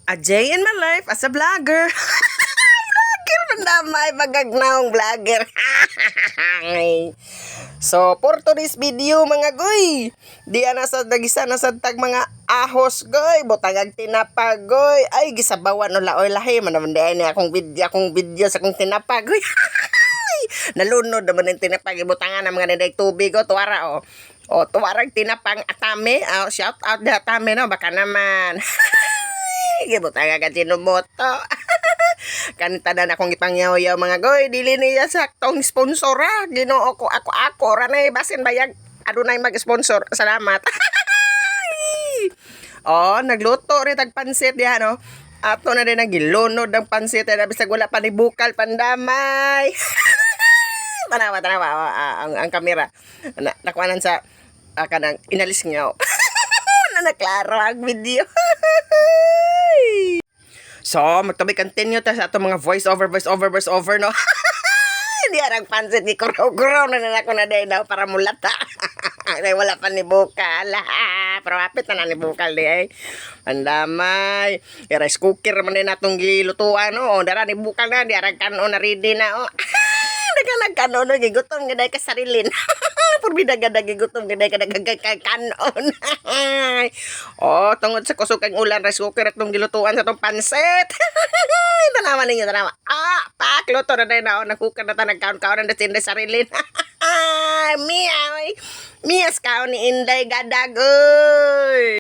A day in my life as a vlogger. Vlogger man damay bagagnaong vlogger. So, for today's video mga goy, diya na sa dagisa na sa tag mga ahos goy, butangag tinapag goy. Ay gisabawan no laoy lahi man naman diay ni akong video sa akong tinapag goy. Nalunod naman yung tinapag ibutangan ng mga naday tubig o tuwara o. O tuwarag tinapang atame. Shout out na atame no baka naman. Gibutangan ka tinumoto. Kanita na akong ipangyaw-yaw mga goy, dili niya saktong sponsora. Ginoo ko ako ranay basin bayag adunay mag-sponsor. Salamat. Oh, nagluto rin tag pansit diha no. Ato na din nagilunod ng pansit na bisag wala pa ni bukal pandamay. tanawa ang kamera. Nakuanan sa kanang inalis niyo. Na naklaro ang video. So, magtabay continue ta sa ato mga voice over no. Hindi arang pansit ni kuro-kuro na ako na day daw para mulata. Ay wala pa ni bukal. Pero apit na ni bukal di ay. Pandamay. Rice cooker man din natong gilutuan no. Dara ni bukal na di arang kanon na ready na oh. Nagkanon no gigutom gaday ka sarilin. Purbida gadag gigutom gaday ka kanon. Oh, tungod sa kusog kang ulan rice cooker atong gilutuan sa tong pansit. Tanawa ninyo, tanawa. Pakluto na din ako. Nagkukar na ta, nagkaon-kaon na sinday sarilin. Miyas kaon ni Inday Gadagoy.